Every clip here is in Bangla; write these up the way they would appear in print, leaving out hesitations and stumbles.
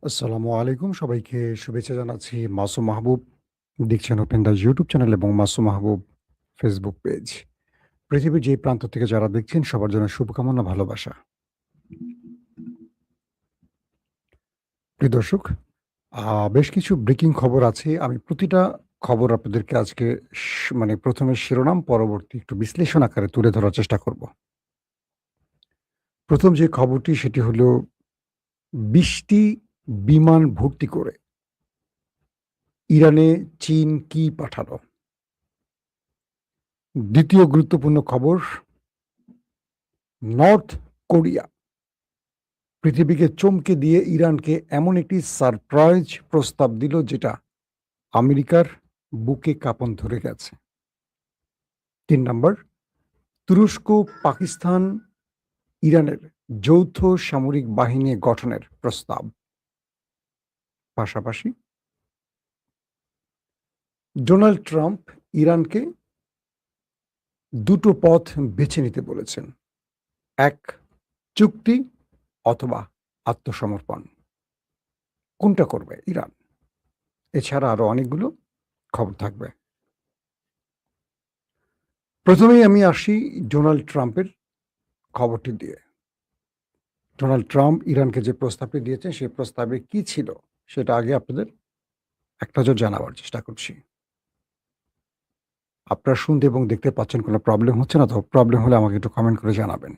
আসসালামু আলাইকুম। সবাইকে শুভেচ্ছা জানাচ্ছি। মাসুম মাহবুব দেখছেন ওপেন দ্য ইউটিউব চ্যানেল এবং মাসুম মাহবুব ফেসবুক পেজ। পৃথিবীর যে প্রান্ত থেকে যারা দেখছেন সবার জন্য শুভকামনা, ভালোবাসা। প্রিয় দর্শক, বেশ কিছু ব্রেকিং খবর আছে। আমি প্রতিটা খবর আপনাদেরকে আজকে মানে ১ম এ শিরোনাম, পরবর্তী একটু বিশ্লেষণ আকারে তুলে ধরার চেষ্টা করব। ১ম যে খবরটি সেটি হলো ২০টি বিমান ভর্তি করে ইরানে চীন কি পাঠালো? দ্বিতীয় গুরুত্বপূর্ণ খবর, নর্থ কোরিয়া পৃথিবীকে চমকে দিয়ে ইরানকে এমন একটি সারপ্রাইজ প্রস্তাব দিল যেটা আমেরিকার বুকে কাঁপন ধরে গেছে। ৩ নাম্বার, তুরস্ক, পাকিস্তান, ইরানের যৌথ সামরিক বাহিনী গঠনের প্রস্তাব। পাশাপাশি ডোনাল্ড ট্রাম্প ইরানকে দুটো পথ বেছে নিতে বলেছেন। ১, চুক্তি অথবা আত্মসমর্পণ। কোনটা করবে ইরান? এছাড়া আরো অনেকগুলো খবর থাকবে। প্রথমেই আমি আসি ডোনাল্ড ট্রাম্পের খবরটি দিয়ে। ডোনাল্ড ট্রাম্প ইরানকে যে প্রস্তাবটি দিয়েছেন, সেই প্রস্তাবে কি ছিল? সেটা আগে আপনাদের একটা নজর জানাবার চেষ্টা করছি। আপনারা শুনতে এবং দেখতে পাচ্ছেন, কোনো প্রবলেম হচ্ছে না তো? প্রবলেম হলে আমাকে একটু কমেন্ট করে জানাবেন।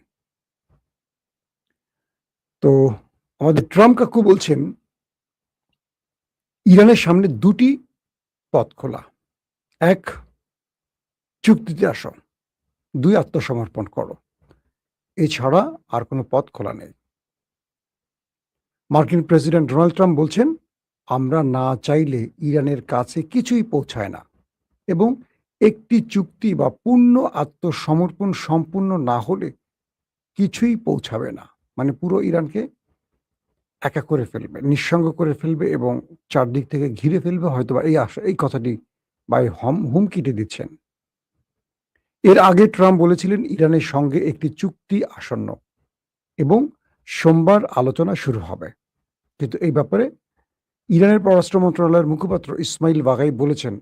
তো আমাদের ট্রাম্প কাকু বলছেন, ইরানের সামনে ২ টি পথ খোলা। ১, চুক্তিতে আসো। ২, আত্মসমর্পণ করো। এছাড়া আর কোনো পথ খোলা নেই। মার্কিন প্রেসিডেন্ট ডোনাল্ড ট্রাম্প বলছেন, আমরা না চাইলে ইরানের কাছে কিছুই পৌঁছায় না এবং একটি চুক্তি বা পূর্ণ আত্মসমর্পণ সম্পূর্ণ না হলে কিছুই পৌঁছাবে না। মানে পুরো ইরানকে একা করে ফেলবে, নিঃসঙ্গ করে ফেলবে এবং চারদিক থেকে ঘিরে ফেলবে, হয়তোবা এই কথাটি বা এই হুমকিটি দিচ্ছেন। এর আগে ট্রাম্প বলেছিলেন ইরানের সঙ্গে একটি চুক্তি আসন্ন এবং সোমবার আলোচনা শুরু হবে। কিন্তু এই ব্যাপারে ইরানের পররাষ্ট্র মন্ত্রণালয়ের মুখপাত্র ইসমাইল বাগাই বলেছেন,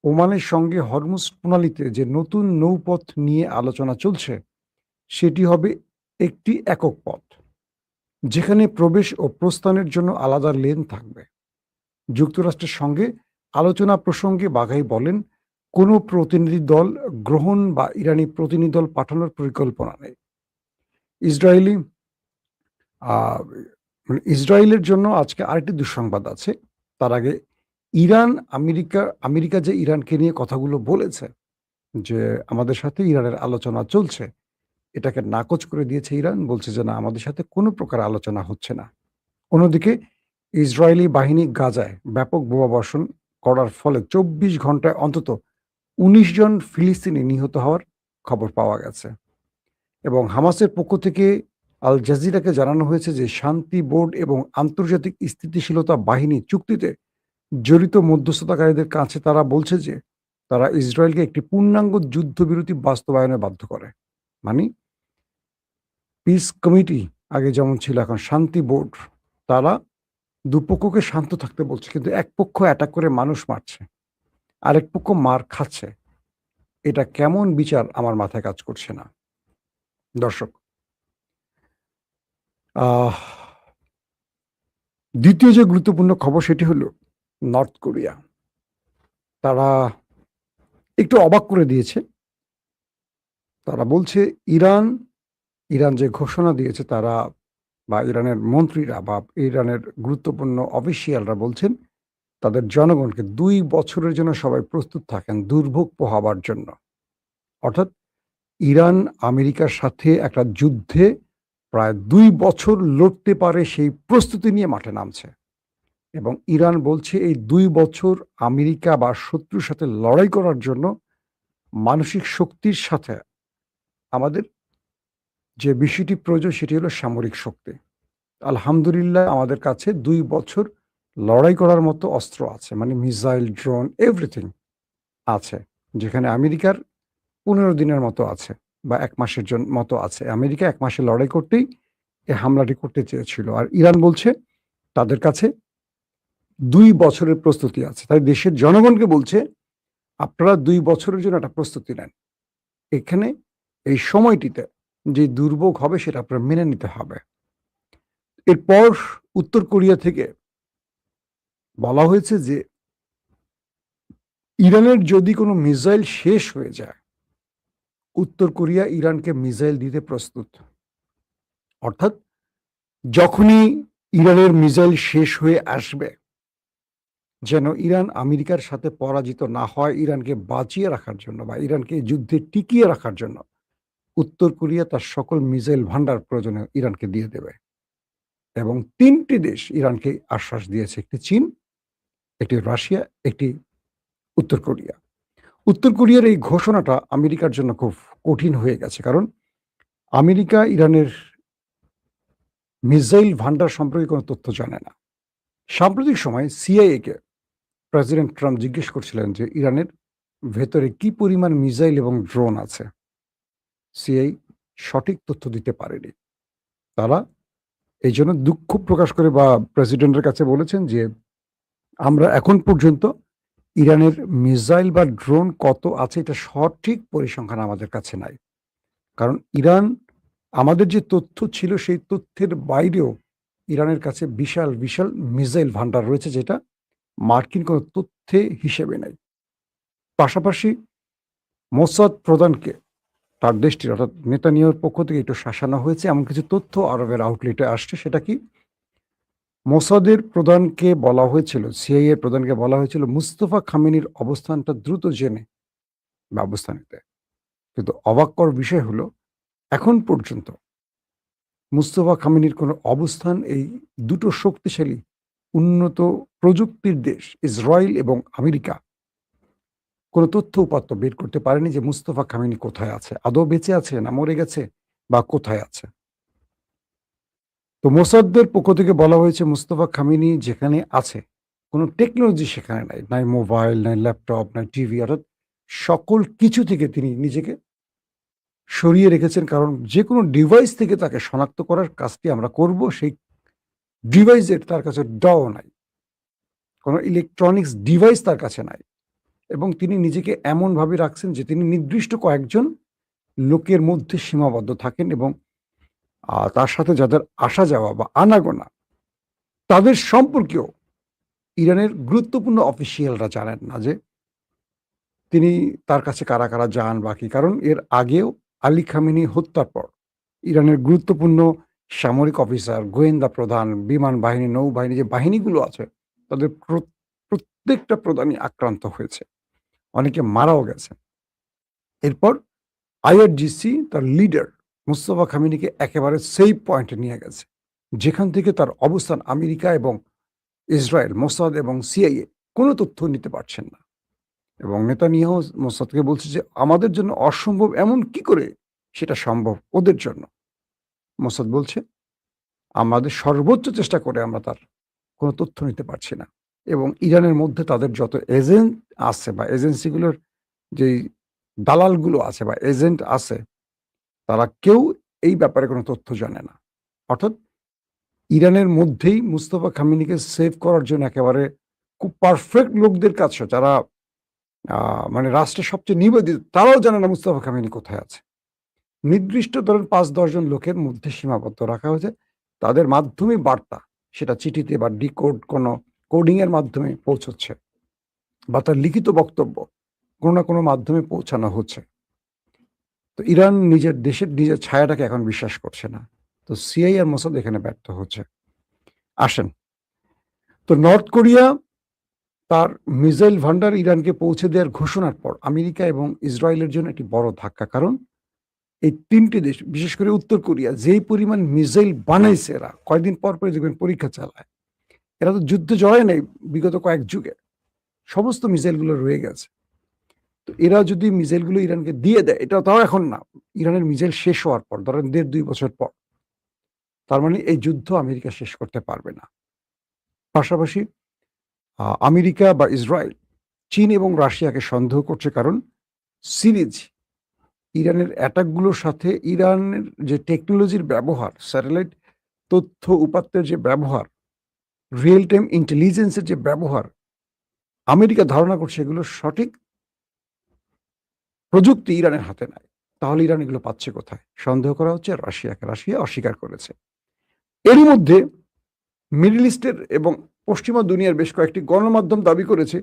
ওমানের সঙ্গে হরমুজ প্রণালীতে যে নতুন নৌপথ নিয়ে আলোচনা চলছে, সেটি হবে একটি একক পথ, যেখানে প্রবেশ ও প্রস্থানের জন্য আলাদা লেন থাকবে। যুক্তরাষ্ট্রের সঙ্গে আলোচনা প্রসঙ্গে বাঘাই বলেন, কোনো প্রতিনিধি দল গ্রহণ বা ইরানি প্রতিনিধি দল পাঠানোর পরিকল্পনা নেই। ইসরায়েলি আহ, ইসরায়েলের জন্য আজকে আরেকটি দুঃসংবাদ আছে। তার আগে আমেরিকা যে ইরানকে নিয়ে কথাগুলো বলেছে যে আমাদের সাথে ইরানের আলোচনা চলছে, এটাকে নাকচ করে দিয়েছে ইরান। বলছে যে না, আমাদের সাথে কোনো প্রকার আলোচনা হচ্ছে না। অন্যদিকে ইসরায়েলি বাহিনী গাজায় ব্যাপক বোমাবর্ষণ করার ফলে ২৪ ঘন্টায় অন্তত ১৯ জন ফিলিস্তিনি নিহত হওয়ার খবর পাওয়া গেছে এবং হামাসের পক্ষ থেকে আল জাজিরাকে জানানো হয়েছে যে শান্তি বোর্ড এবং আন্তর্জাতিক স্থিতিশীলতা বাহিনী চুক্তিতে জড়িত মধ্যস্থতাকারীদের কাছে তারা বলছে যে তারা ইসরায়েলকে একটি পূর্ণাঙ্গ যুদ্ধবিরতি বাস্তবায়নে বাধ্য করে। মানে পিস কমিটি আগে যেমন ছিল, এখন শান্তি বোর্ড, তারা দুপক্ষকে শান্ত থাকতে বলছে, কিন্তু এক পক্ষ অ্যাটাক করে মানুষ মারছে, আরেক পক্ষ মার খাচ্ছে। এটা কেমন বিচার আমার মাথায় কাজ করছে না। দর্শক, আহ দ্বিতীয় যে গুরুত্বপূর্ণ খবর সেটি হলো নর্থ কোরিয়া। তারা একটু অবাক করে দিয়েছে। তারা বলছে ইরান যে ঘোষণা দিয়েছে, তারা বা ইরানের মন্ত্রীরা বা ইরানের গুরুত্বপূর্ণ অফিসিয়ালরা বলছেন তাদের জনগণকে ২ বছরের জন্য সবাই প্রস্তুত থাকেন দুর্ভোগ পোহাবার জন্য। অর্থাৎ ইরান আমেরিকার সাথে একটা যুদ্ধে প্রায় ২ বছর লড়তে পারে সেই প্রস্তুতি নিয়ে মাঠে নামছে এবং ইরান বলছে এই ২ বছর আমেরিকা বা শত্রুর সাথে লড়াই করার জন্য মানসিক শক্তির সাথে আমাদের যে বিষয়টি প্রয়োজন সেটি হলো সামরিক শক্তি। আলহামদুলিল্লাহ আমাদের কাছে ২ বছর লড়াই করার মতো অস্ত্র আছে, মানে মিসাইল, ড্রোন, এভরিথিং আছে, যেখানে আমেরিকার ১৫ দিনের মতো আছে বা ১ মাসের মতো আছে। আমেরিকা ১ মাসে লড়াই করতেই এই হামলাটি করতে চেয়েছিল। আর ইরান বলছে তাদের কাছে ২ বছরের প্রস্তুতি আছে। তাই দেশের জনগণকে বলছে, আপনারা ২ বছরের জন্য একটা প্রস্তুতি নেন। এখানে এই সময়টিতে যে দুর্ভোগ হবে সেটা আপনার মেনে নিতে হবে। এরপর উত্তর কোরিয়া থেকে বলা হয়েছে যে ইরানের যদি কোনো মিসাইল শেষ হয়ে যায়, উত্তর কোরিয়া ইরানকে মিসাইল দিতে প্রস্তুত। অর্থাৎ যখনই ইরানের মিসাইল শেষ হয়ে আসবে, যেন ইরান আমেরিকার সাথে পরাজিত না হয়, ইরানকে বাঁচিয়ে রাখার জন্য বা ইরানকে এই যুদ্ধে টিকিয়ে রাখার জন্য উত্তর কোরিয়া তার সকল মিসাইল ভান্ডার প্রয়োজনে ইরানকে দিয়ে দেবে। এবং ৩টি দেশ ইরানকে আশ্বাস দিয়েছে, একটি চীন, একটি রাশিয়া, একটি উত্তর কোরিয়া। উত্তর কোরিয়ার এই ঘোষণাটা আমেরিকার জন্য খুব কঠিন হয়ে গেছে, কারণ আমেরিকা ইরানের মিসাইল ভান্ডার সম্পর্কে কোনো তথ্য জানে না। সাম্প্রতিক সময়ে সিআইএ-কে প্রেসিডেন্ট ট্রাম্প জিজ্ঞেস করছিলেন যে ইরানের ভেতরে কি পরিমাণ মিসাইল এবং ড্রোন আছে। সিআইএ সঠিক তথ্য দিতে পারেনি। তারা এইজন্য দুঃখ প্রকাশ করে বা প্রেসিডেন্টের কাছে বলেছেন যে, আমরা এখন পর্যন্ত ইরানের মিসাইল বা ড্রোন কত আছে এটা সঠিক পরিসংখ্যান আমাদের কাছে নাই। কারণ ইরান, আমাদের যে তথ্য ছিল সেই তথ্যের বাইরেও ইরানের কাছে বিশাল, বিশাল মিসাইল ভান্ডার রয়েছে, যেটা মার্কিন কোনো তথ্যে হিসেবে নাই। পাশাপাশি মোসাদ প্রধানকে তার দেশটির অর্থাৎ নেতানিয়াহুর পক্ষ থেকে একটু শাসানো হয়েছে, এমন কিছু তথ্য আরবের আউটলেটে আসছে। সেটা কি? মোসাদের প্রধানকে বলা হয়েছিল, সিআইএ এর প্রধানকে বলা হয়েছিল মুস্তফা খামেনির অবস্থানটা দ্রুত জেনে ব্যবস্থা নিতে। কিন্তু অবাক করার বিষয় হলো, এখন পর্যন্ত মুস্তফা খামেনির কোনো অবস্থান এই দুটো শক্তিশালী উন্নত প্রযুক্তির দেশ ইসরায়েল এবং আমেরিকা কোনো তথ্য উপাত্ত বের করতে পারেনি যে মুস্তফা খামেনি কোথায় আছে, আদৌ বেঁচে আছে না মরে গেছে বা কোথায় আছে। তো মোসাদ্দের পক্ষ থেকে বলা হয়েছে মুস্তফা খামেনি যেখানে আছে কোনো টেকনোলজি সেখানে নাই, নাই মোবাইল, নাই ল্যাপটপ, নাই টিভি, অর্থাৎ সকল কিছু থেকে তিনি নিজেকে সরিয়ে রেখেছেন। কারণ যে কোনো ডিভাইস থেকে তাকে শনাক্ত করার কাজটি আমরা করব, সেই ডিভাইসের তার কাছে ডও নাই, কোনো ইলেকট্রনিক্স ডিভাইস তার কাছে নাই। এবং তিনি নিজেকে এমনভাবে রাখছেন যে তিনি নির্দিষ্ট কয়েকজন লোকের মধ্যে সীমাবদ্ধ থাকেন এবং তার সাথে যাদের আসা যাওয়া বা আনাগোনা তাদের সম্পর্কেও ইরানের গুরুত্বপূর্ণ অফিসিয়ালরা জানেন না যে তিনি তার কাছে কারা, কারা যান বা কি। কারণ এর আগেও আলী খামেনি হত্যার পর ইরানের গুরুত্বপূর্ণ সামরিক অফিসার, গোয়েন্দা প্রধান, বিমান বাহিনী, নৌবাহিনী যে বাহিনীগুলো আছে তাদের প্রত্যেকটা প্রধানই আক্রান্ত হয়েছে। অনেকে মারাও গেছে। এরপর আইআরজিসি তার লিডার মুস্তফা খামেনিকে একেবারে সেফ পয়েন্টে নিয়ে গেছে, যেখান থেকে তার অবস্থান আমেরিকা এবং ইসরায়েল, মোসাদ এবং সিআইএ কোনো তথ্য নিতে পারছেন না। এবং নেতানিয়াহু মোসাদকে বলছে যে আমাদের জন্য অসম্ভব এমন কি করে সেটা সম্ভব ওদের জন্য। মোসাদ বলছে আমাদের সর্বোচ্চ চেষ্টা করে আমরা তার কোনো তথ্য নিতে পারছি না। এবং ইরানের মধ্যে তাদের যত এজেন্ট আছে বা এজেন্সিগুলোর যেই দালালগুলো আছে বা এজেন্ট আছে, তারা কেউ এই ব্যাপারে কোনো তথ্য জানে না। অর্থাৎ ইরানের মধ্যেই মুস্তফা খামেনিকে সেভ করার জন্য একেবারে খুব পারফেক্ট লোকদের কাছে, যারা মানে রাষ্ট্রের সবচেয়ে নিবেদিত, তারাও জানে না মুস্তফা খামেনি কোথায় আছে। নির্দিষ্ট ধরেন ৫-১০ জন লোকের মধ্যে সীমাবদ্ধ রাখা হয়েছে। তাদের মাধ্যমে বার্তা, সেটা চিঠিতে বা ডিকোড কোনো কোডিং এর মাধ্যমে পৌঁছচ্ছে বা তার লিখিত বক্তব্য কোনো না কোনো মাধ্যমে পৌঁছানো হচ্ছে। তো ইরান নিজের দেশের নিজের ছায়াটাকে এখন বিশ্বাস করছে না। তো সিআইএ আর মোসাদ এখানে ব্যর্থ হচ্ছে। আসেন, তো নর্থ কোরিয়া তার মিসাইল ভান্ডার ইরানকে পৌঁছে দেওয়ার ঘোষণার পর আমেরিকা এবং ইসরায়েলের জন্য একটি বড় ধাক্কা। কারণ এই ৩টি দেশ, বিশেষ করে উত্তর কোরিয়া যেই পরিমাণ মিসাইল বানাইছে, এরা কয়েকদিন পর পরে দেখবেন পরীক্ষা চালায়। এরা তো যুদ্ধে জড়ায় নাই বিগত কয়েক যুগে, সমস্ত মিসাইলগুলো রয়ে গেছে। তো এরা যদি মিসাইলগুলো ইরানকে দিয়ে দেয়, এটা তাও এখন না, ইরানের মিসাইল শেষ হওয়ার পর, ধরেন ১.৫-২ বছর পর, তার মানে এই যুদ্ধ আমেরিকা শেষ করতে পারবে না। পাশাপাশি আমেরিকা বা ইসরায়েল চীন এবং রাশিয়াকে সন্দেহ করছে, কারণ সিরিজ ইরানের অ্যাটাকগুলোর সাথে ইরানের যে টেকনোলজির ব্যবহার, স্যাটেলাইট তথ্য উপাত্তের যে ব্যবহার, রিয়েল টাইম ইন্টেলিজেন্সের যে ব্যবহার আমেরিকা ধারণা করছে এগুলো সঠিক প্রযুক্তি ইরানের হাতে নাই। তাহলে ইরান এগুলো পাচ্ছে কোথায়? সন্দেহ করা হচ্ছে রাশিয়াকে। রাশিয়া অস্বীকার করেছে। এরই মধ্যে মিডল ইস্টের এবং পশ্চিমা দুনিয়ার বেশ কয়েকটি গণমাধ্যম দাবি করেছে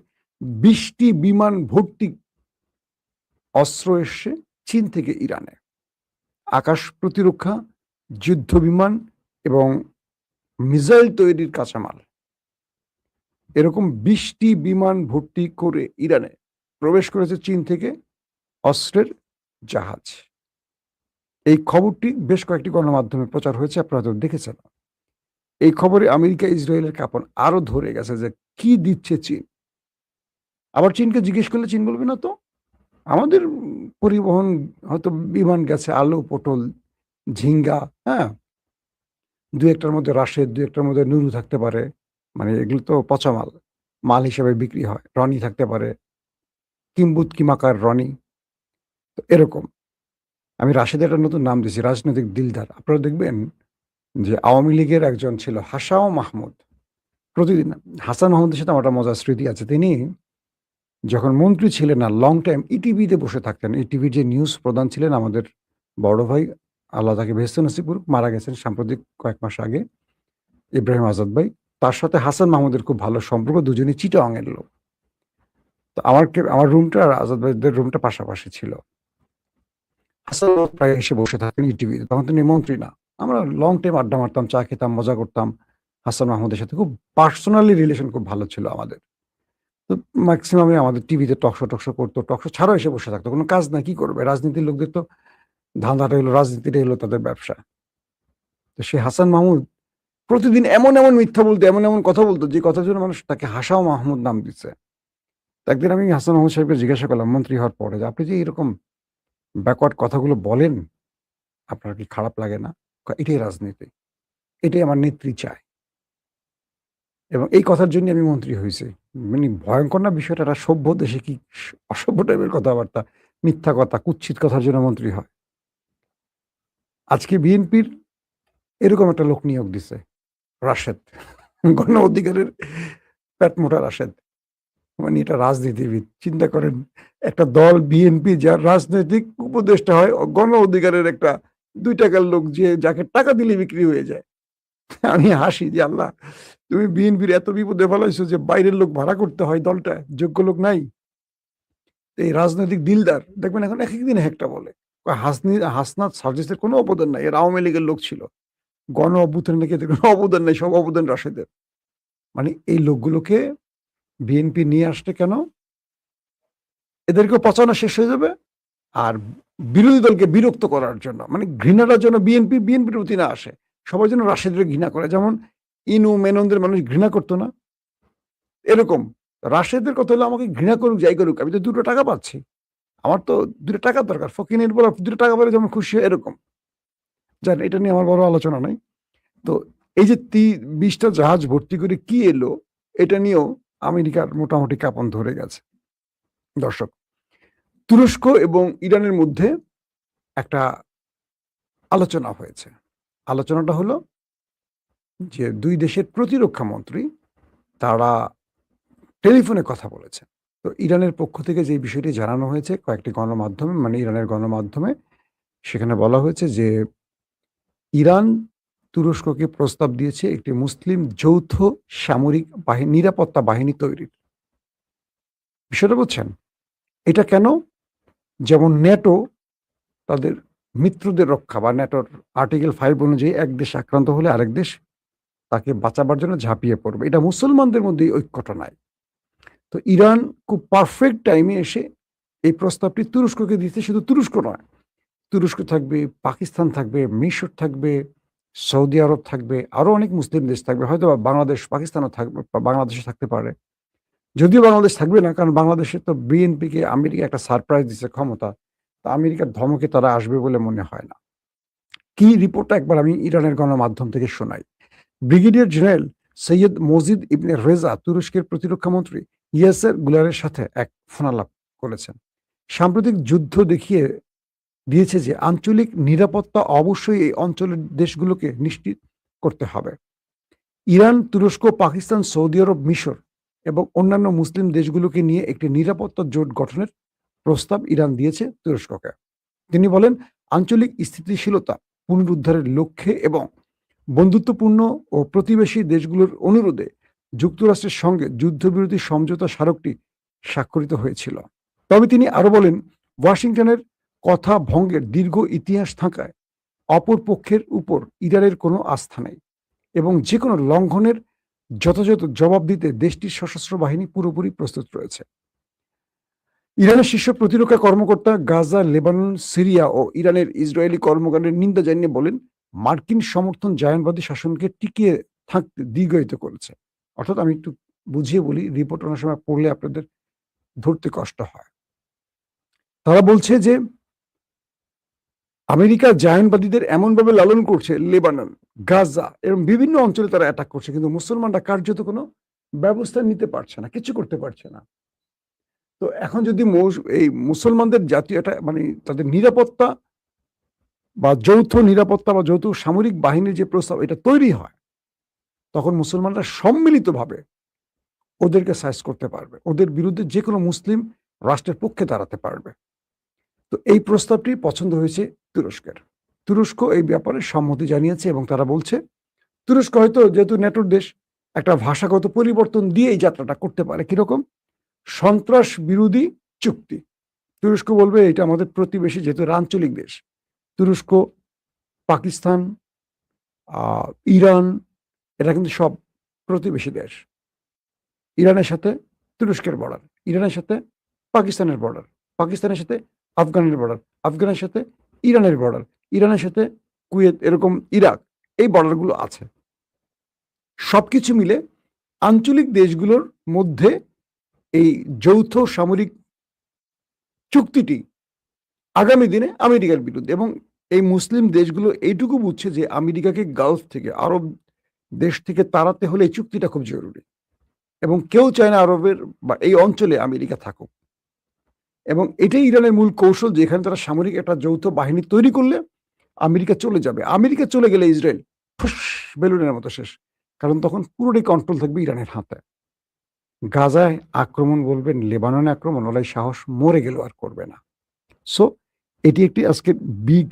20টি বিমান ভর্তি অস্ত্র এসছে চীন থেকে ইরানে। আকাশ প্রতিরক্ষা, যুদ্ধ বিমান এবং মিসাইল তৈরির কাঁচামাল। এরকম 20টি বিমান ভর্তি করে ইরানে প্রবেশ করেছে চীন থেকে অস্ত্রের জাহাজ। এই খবরটি বেশ কয়েকটি গণমাধ্যমে প্রচার হয়েছে, আপনারা তো দেখেছেন। এই খবরে আমেরিকা ইসরায়েলের কাঁপন আরো ধরে গেছে যে কি দিচ্ছে চীন। আবার চীনকে জিজ্ঞেস করলে চীন বলবে না তো আমাদের পরিবহন হয়তো বিমান গেছে আলু, পটল, ঝিঙ্গা, হ্যাঁ, দু একটার মধ্যে রাশেদ, দু একটার মধ্যে নুরু থাকতে পারে, মানে এগুলো তো পচা মাল, মাল হিসেবে বিক্রি হয়। রনি থাকতে পারে, কিম্বুত কিমাকার রনি, তো এরকম। আমি রাশেদের একটা নতুন নাম দিয়েছি, রাজনৈতিক দিলদার। আপনারা দেখবেন যে আওয়ামী লীগের একজন ছিল হাসাও মাহমুদ। প্রতিদিন হাসান মাহমুদের সাথে আমার একটা মজার স্মৃতি আছে। তিনি যখন মন্ত্রী ছিলেন না, লং টাইম ইটিভিতে বসে থাকতেন। ইটিভির যে নিউজ প্রধান ছিলেন আমাদের বড় ভাই, আল্লাহ তাকে বেহেশতে নসিব করুক, মারা গেছেন সাম্প্রতিক কয়েক মাস আগে, ইব্রাহিম আজাদ ভাই। তার সাথে হাসান মাহমুদের খুব ভালো সম্পর্ক, দুজনই চিটাগাংয়ের লোক। তো আমার রুমটা আর আজাদ ভাইদের রুমটা পাশাপাশি ছিল। হাসান মাহমুদ প্রায় এসে বসে থাকতেন ইটিভিতে, তখন তিনি মন্ত্রী না। আমরা লং টাইম আড্ডা মারতাম, চা খেতাম, মজা করতাম। হাসান মাহমুদের সাথে খুব পার্সোনালি রিলেশন খুব ভালো ছিল আমাদের। তো ম্যাক্সিমামে আমাদের টিভিতে টকশো করতো, টকশো ছাড়াও এসে বসে থাকতো, কোনো কাজ না, কি করবে? রাজনীতির লোকদের তো ধাঁধাটা হলো, রাজনীতিটাই হলো তাদের ব্যবসা। তো সে হাসান মাহমুদ প্রতিদিন এমন এমন মিথ্যা বলতো, এমন এমন কথা বলতো, যে কথার জন্য মানুষ তাকে হাসাও মাহমুদ নাম দিচ্ছে। তো একদিন আমি হাসান মাহমুদ সাহেবকে জিজ্ঞাসা করলাম মন্ত্রী হওয়ার পরে, যে আপনি যে এরকম ব্যাকওয়ার্ড কথাগুলো বলেন, আপনার কি খারাপ লাগে না? এটাই রাজনীতি, এটাই আমার নেত্রী চায়, এবং এই কথার জন্য আমি মন্ত্রী হয়েছি। মানে ভয়ঙ্কর না বিষয়টা? একটা সভ্য দেশে কি অসভ্য টাইপের কথাবার্তা, মিথ্যা কথা, কুৎসিত কথার জন্য মন্ত্রী হয়? আজকে বিএনপির এরকম একটা লোক নিয়োগ দিছে, রাশেদ, গণ অধিকারের পেট মোটা রাশেদ। মানে এটা রাজনীতিবিদ, চিন্তা করেন। একটা দল বিএনপি, যার রাজনৈতিক উপদেষ্টা হয় গণ অধিকারের একটা 2 টাকার লোক, যে যাকে টাকা দিলে বিক্রি হয়ে যায়। আমি হাসি যে আল্লাহ, তুমি বিএনপির এত বিপদে ফেলাইছো যে বাইরের লোক ভাড়া করতে হয়, দলটা যোগ্য লোক নাই। এই রাজনৈতিক দিলদার দেখবেন এখন এক একদিন একটা বলে, হাসনাত সার্জিসের কোনো অবদান নাই, এর আওয়ামী লীগের লোক ছিল, গণ অভ্যুত্থানে নাকি এদের কোনো অবদান নাই, সব অবদান রাশেদের। মানে এই লোকগুলোকে বিএনপি নিয়ে আসছে কেন? এদেরকে পচানো শেষ হয়ে যাবে, আর বিরোধী দলকে বিরক্ত করার জন্য, মানে ঘৃণাটা যেন বিএনপির প্রতি না আসে, সবাই যেন রাশেদের ঘৃণা করে। যেমন ইনু মেননদের মানুষ ঘৃণা করতো না, এরকম রাশেদের কথা হলো আমাকে ঘৃণা করুক, যাই করুক, আমি তো 2 টাকা পাচ্ছি, আমার তো 2 টাকা দরকার, ফকিনের বলা 2 টাকা পেলে যেমন খুশি হয়, এরকম। জান, এটা নিয়ে আমার বড় আলোচনা নাই। তো এই যে 20টা জাহাজ ভর্তি করে কি এলো, এটা নিয়েও আমেরিকার মোটামুটি কাঁপন ধরে গেছে। দর্শক, তুরস্ক এবং ইরানের মধ্যে একটা আলোচনা হয়েছে। আলোচনাটা হলো যে 2 দেশের প্রতিরক্ষা মন্ত্রী তারা টেলিফোনে কথা বলেছে। তো ইরানের পক্ষ থেকে যে বিষয়টি জানানো হয়েছে কয়েকটি গণমাধ্যমে, মানে ইরানের গণমাধ্যমে, সেখানে বলা হয়েছে যে ইরান তুরস্ককে প্রস্তাব দিয়েছে একটি মুসলিম যৌথ সামরিক নিরাপত্তা বাহিনী তৈরির। বিষয়টা বুঝছেন? এটা কেন? যেমন ন্যাটো তাদের মিত্রদের রক্ষা, বা ন্যাটোর আর্টিকেল 5 অনুযায়ী এক দেশ আক্রান্ত হলে আরেক দেশ তাকে বাঁচাবার জন্য ঝাঁপিয়ে পড়বে। এটা মুসলমানদের মধ্যে এই ঐক্যটা নাই। তো ইরান খুব পারফেক্ট টাইমে এসে এই প্রস্তাবটি তুরস্ককে দিতে, শুধু তুরস্ক নয়, তুরস্ক থাকবে, পাকিস্তান থাকবে, মিশর থাকবে, সৌদি আরব থাকবে, আরো অনেক মুসলিম দেশ থাকবে, হয়তো বাংলাদেশ, পাকিস্তানও থাকবে, বা বাংলাদেশে থাকতে পারে। যদিও বাংলাদেশ থাকবে না, কারণ বাংলাদেশে তো বিএনপিকে আমেরিকা একটা সারপ্রাইজ দিচ্ছে ক্ষমতা, তা আমেরিকার ধমকে তারা আসবে বলে মনে হয় না। কি রিপোর্টটা একবার আমি ইরানের গণমাধ্যম থেকে শোনাই। ব্রিগেডিয়ার জেনারেল সৈয়দ মজিদ ইবনে রেজা তুরস্কের প্রতিরক্ষা মন্ত্রী ইয়াসের গুলারের সাথে এক ফোনালাপ করেছেন। সাম্প্রতিক যুদ্ধ দেখিয়ে দিয়েছে যে আঞ্চলিক নিরাপত্তা অবশ্যই এই অঞ্চলের দেশগুলোকে নিশ্চিত করতে হবে। ইরান, তুরস্ক, পাকিস্তান, সৌদি আরব, মিশর এবং অন্যান্য মুসলিম দেশগুলোকে নিয়ে একটি নিরাপত্তা জোট গঠনের প্রস্তাব ইরান দিয়েছে তুরস্ককে। তিনি বলেন, আঞ্চলিক স্থিতিশীলতা পুনরুদ্ধারের লক্ষ্যে এবং বন্ধুত্বপূর্ণ ও প্রতিবেশী দেশগুলোর অনুরোধে যুক্তরাষ্ট্রের সঙ্গে যুদ্ধবিরতি সমঝোতা স্মারকটি স্বাক্ষরিত হয়েছিল। তবে তিনি আরো বলেন, ওয়াশিংটনের কথা ভঙ্গের দীর্ঘ ইতিহাস থাকায় অপর পক্ষের উপর ইরানের কোনো আস্থা নেই এবং যে কোনো লঙ্ঘনের যথাযথ জবাব দিতে দেশটির সশস্ত্র বাহিনী পুরোপুরি প্রস্তুত রয়েছে। ইরানের শীর্ষ প্রতিরক্ষা কর্মকর্তা গাজা, লেবানন, সিরিয়া ও ইরানের ইসরায়েলি কর্মকাণ্ডের নিন্দা জানিয়ে বলেন, মার্কিন সমর্থন জায়নবাদী শাসনকে টিকিয়ে থাকতে দীর্ঘায়িত করেছে। অর্থাৎ আমি একটু বুঝিয়ে বলি, রিপোর্ট অনেক সময় পড়লে আপনাদের ধরতে কষ্ট হয়। তারা বলছে যে আমেরিকা জায়নবাদীদের এমনভাবে লালন করছে, লেবানন, গাজা এবং বিভিন্ন অঞ্চলে তারা অ্যাটাক করছে, কিন্তু মুসলমানরা কার্যত কোনো ব্যবস্থা নিতে পারছে না, কিছু করতে পারছে না। তো এখন যদি এই মুসলমানদের জাতীয় একটা মানে তাদের নিরাপত্তা বা যৌথ নিরাপত্তা বা যৌথ সামরিক বাহিনীর যে প্রস্তাব এটা তৈরি হয়, তখন মুসলমানরা সম্মিলিতভাবে ওদেরকে সাইজ করতে পারবে, ওদের বিরুদ্ধে যে কোনো মুসলিম রাষ্ট্রের পক্ষে দাঁড়াতে পারবে। তো এই প্রস্তাবটি পছন্দ হয়েছে তুরস্কের। তুরস্ক এই ব্যাপারে সম্মতি জানিয়েছে এবং তারা বলছে, তুরস্ক হয়তো যেহেতু নেটোর দেশ, একটা ভাষাগত পরিবর্তন দিয়ে এই যাত্রাটা করতে পারে। কিরকম? সন্ত্রাস বিরোধী চুক্তি। তুরস্ক বলবে এটা আমাদের প্রতিবেশী, যেহেতু আঞ্চলিক দেশ। তুরস্ক, পাকিস্তান, ইরান, এটা কিন্তু সব প্রতিবেশী দেশ। ইরানের সাথে তুরস্কের বর্ডার, ইরানের সাথে পাকিস্তানের বর্ডার, পাকিস্তানের সাথে আফগানের বর্ডার, আফগানের সাথে ইরানের বর্ডার, ইরানের সাথে কুয়েত, এরকম ইরাক, এই বর্ডারগুলো আছে। সবকিছু মিলে আঞ্চলিক দেশগুলোর মধ্যে এই যৌথ সামরিক চুক্তিটি আগামী দিনে আমেরিকার বিরুদ্ধে, এবং এই মুসলিম দেশগুলো এইটুকু বুঝছে যে আমেরিকাকে গালফ থেকে, আরব দেশ থেকে তাড়াতে হলে এই চুক্তিটা খুব জরুরি, এবং কেউ চায় না আরবের বা এই অঞ্চলে আমেরিকা থাকুক। এবং এটাই ইরানের মূল কৌশল, যে এখানে তারা সামরিক একটা যৌথ বাহিনী তৈরি করলে আমেরিকা চলে যাবে। আমেরিকা চলে গেলে ইসরায়েল ফুস বেলুনের মতো শেষ, কারণ তখন পুরোটাই কন্ট্রোল থাকবে ইরানের হাতে। গাজায় আক্রমণ বলবেন, লেবাননে আক্রমণ, ওলাই সাহস মরে গেল আর করবে না। সো এটি একটি আজকের বিগ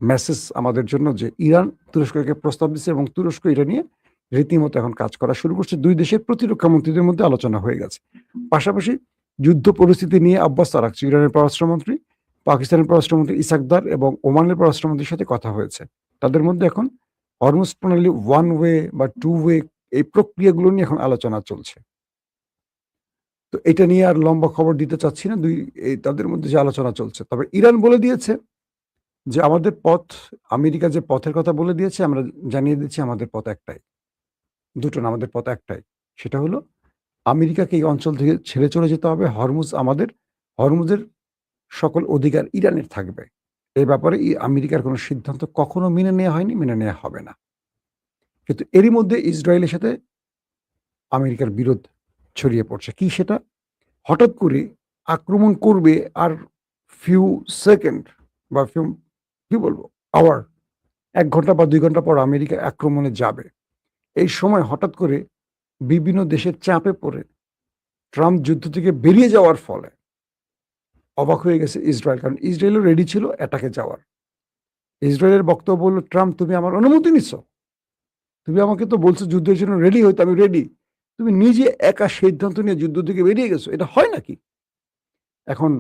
মেসেজ আমাদের জন্য, যে ইরান তুরস্ককে প্রস্তাব দিচ্ছে এবং তুরস্ক এটা নিয়ে রীতিমতো এখন কাজ করা শুরু করছে। দুই দেশের প্রতিরক্ষা মন্ত্রীদের মধ্যে আলোচনা হয়ে গেছে। পাশাপাশি যুদ্ধ পরিস্থিতি নিয়ে আব্বাস আরাকচি, ইরানের পররাষ্ট্রমন্ত্রী, পাকিস্তানের পররাষ্ট্রমন্ত্রী ইসাকদার এবং ওমানের পররাষ্ট্রমন্ত্রীর সাথে কথা হয়েছে। তাদের মধ্যে এখন হরমুজ প্রণালী ওয়ান ওয়ে বা টু ওয়ে, এই প্রক্রিয়াগুলো নিয়ে এখন আলোচনা চলছে। তো এটা নিয়ে আর লম্বা খবর দিতে চাচ্ছি না, তাদের মধ্যে যে আলোচনা চলছে। তবে ইরান বলে দিয়েছে যে আমাদের পথ, আমেরিকা যে পথের কথা বলে দিয়েছে, আমরা জানিয়ে দিচ্ছি আমাদের পথ একটাই, দুটো না, আমাদের পথ একটাই। সেটা হলো আমেরিকাকে এই অঞ্চল থেকে ছেড়ে চলে যেতে হবে। হরমুজ আমাদের, হরমুজের সকল অধিকার ইরানের থাকবে। এই ব্যাপারে আমেরিকার কোনো সিদ্ধান্ত কখনো মেনে নেওয়া হয়নি, মেনে নেওয়া হবে না। কিন্তু এরই মধ্যে ইসরায়েলের সাথে আমেরিকার বিরোধ ছড়িয়ে পড়ছে। কি সেটা? হঠাৎ করে আক্রমণ করবে, আর ফিউ সেকেন্ড বা কি বলবো, আওয়ার, 1 ঘন্টা বা 2 ঘন্টা পর আমেরিকা আক্রমণে যাবে। এই সময় হঠাৎ করে বিভিন্ন দেশের চাপে পড়ে ট্রাম্প যুদ্ধ থেকে বেরিয়ে যাওয়ার ফলে অবাক হয়ে গেছে ইসরায়েল, কারণ ইসরায়েলও রেডি ছিল অ্যাটাকে যাওয়ার। ইসরায়েলের বক্তব্য হলো, ট্রাম্প তুমি আমার অনুমতি নিচ্ছ? তুমি আমাকে তো বলছো যুদ্ধের জন্য রেডি হইতে, আমি রেডি। তুমি নিজে একা সিদ্ধান্ত নিয়ে যুদ্ধ থেকে বেরিয়ে গেছো, এটা হয় নাকি? এখন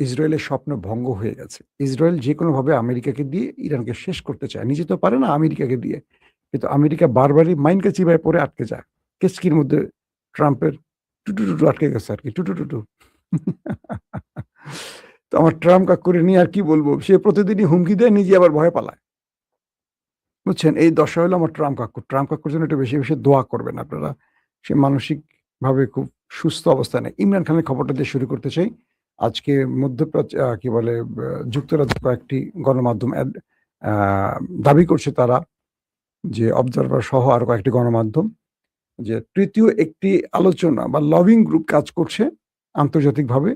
ইসরায়েলের স্বপ্ন ভঙ্গ হয়ে গেছে। ইসরায়েল যে কোনোভাবে আমেরিকাকে দিয়ে ইরানকে শেষ করতে চায়। নিজে তো পারে না আমেরিকাকে দিয়ে, কিন্তু আমেরিকা বারবারই মাইনকে চিবায় পড়ে আটকে যায়। কেচকির মধ্যে ট্রাম্পের টুটু টুটু আটকে গেছে আর কি, টুটু টুটু। তো আমার ট্রাম্প কাকুরে নিয়ে আর কি বলবো, সে প্রতিদিনই হুমকি দেয়, নিজে আবার ভয় পালায়। বুঝছেন, এই দশা হলো আমার ট্রাম্প কাকু। ট্রাম্প কাকুর জন্য একটু বেশি বেশি দোয়া করবেন আপনারা। সে মানসিকভাবে খুব সুস্থ অবস্থায় নেই। ইমরান খানের খবরটা দিয়ে শুরু করতে চাই। আজকে মধ্যপ্রাচ্য কি বলে, যুক্তরাজ্যের কয়েকটি গণমাধ্যম দাবি করছে তারা, যে অবজারভার সহ আরো কয়েকটি গণমাধ্যম, যে তৃতীয় একটি আলোচনা বা লবিং গ্রুপ কাজ করছে আন্তর্জাতিকভাবে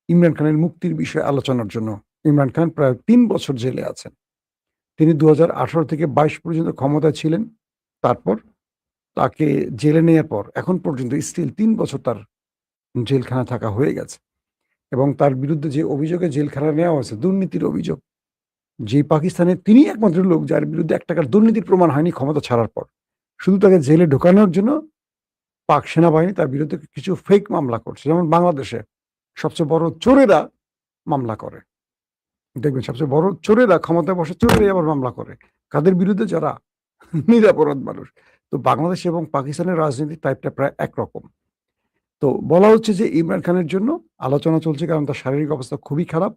ইমরান খানের মুক্তির বিষয়ে আলোচনার জন্য। ইমরান খান প্রায় 3 বছর জেলে আছেন। তিনি 2018 থেকে 22 পর্যন্ত ক্ষমতায় ছিলেন। তারপর তাকে জেলে নেয়ার পর এখন পর্যন্ত স্টিল ৩ বছর তার জেলখানায় থাকা হয়ে গেছে এবং তার বিরুদ্ধে যে অভিযোগে জেলখানায় নেওয়া হয়েছে দুর্নীতির অভিযোগ, যে পাকিস্তানে তিনিই একমাত্র লোক যার বিরুদ্ধে ৳১ দুর্নীতির প্রমাণ হয়নি ক্ষমতা ছাড়ার পর। শুধু তাকে জেলে ঢোকানোর জন্য পাক সেনাবাহিনী তার বিরুদ্ধে কিছু ফেক মামলা করছে। যেমন বাংলাদেশে সবচেয়ে বড় চোরেরা মামলা করে। দেখবেন সবচেয়ে বড় চোরেরা ক্ষমতায় বসে চোরেরাই আবার মামলা করে। কাদের বিরুদ্ধে? যারা নিরপরাধ মানুষ। তো বাংলাদেশ এবং পাকিস্তানের রাজনীতির টাইপটা প্রায় একরকম। তো বলা হচ্ছে যে ইমরান খানের জন্য আলোচনা চলছে কারণ তার শারীরিক অবস্থা খুবই খারাপ।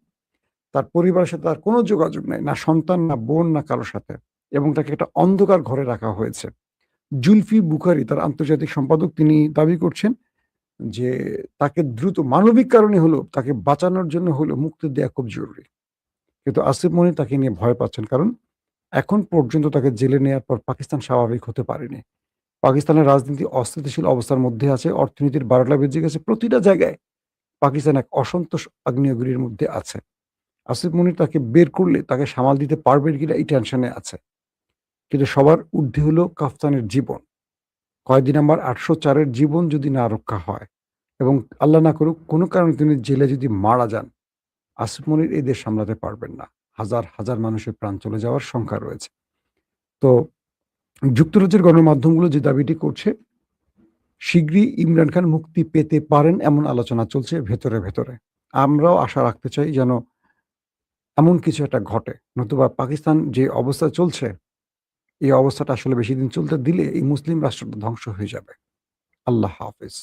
তার পরিবারের সাথে তার কোনো যোগাযোগ নাই। না সন্তান, না বোন, না কারো সাথে। এবং তাকে একটা অন্ধকার ঘরে রাখা হয়েছে। জুলফি বুখারী তার আন্তর্জাতিক সম্পাদক তিনি দাবি করছেন যে তাকে দ্রুত মানবিক কারণে হলেও তাকে বাঁচানোর জন্য হলেও মুক্তি দেয়া খুব জরুরি। কিন্তু আসিফ মনির তাকে নিয়ে ভয় পাচ্ছেন। কারণ এখন পর্যন্ত তাকে জেলে নেয়ার পর পাকিস্তান স্বাভাবিক হতে পারেনি। পাকিস্তানের রাজনীতি অস্থিতিশীল অবস্থার মধ্যে আছে। অর্থনীতির ১২টা বেজে গেছে। প্রতিটা জায়গায় পাকিস্তান এক অসন্তোষ আগ্নেয়গিরির মধ্যে আছে। আসিফ মনির তাকে বের করলে তাকে সামাল দিতে পারবেন কিনা এই টেনশনে আছে। কিন্তু সবার ঊর্ধ্বে হলো কাফতানের জীবন। কয়েদি নাম্বার ৮০৪ এর জীবন যদি না রক্ষা হয় এবং আল্লাহ না করুক কোনো কারণে তিনি জেলে যদি মারা যান, আসিফ মনির এই দেশ সামলাতে পারবেন না। হাজার, হাজার মানুষের প্রাণ চলে যাওয়ার শঙ্কা রয়েছে। তো যুক্তরাজ্যের গণমাধ্যমগুলো যে দাবিটি করছে, শিগগিরই ইমরান খান মুক্তি পেতে পারেন এমন আলোচনা চলছে ভেতরে, ভেতরে। আমরাও আশা রাখতে চাই যেন এমন কিছু একটা ঘটে। নতুবা পাকিস্তান যে অবস্থা চলছে, এই অবস্থাটা আসলে বেশিদিন চলতে দিলে এই মুসলিম রাষ্ট্রটা ধ্বংস হয়ে যাবে। আল্লাহ হাফেজ।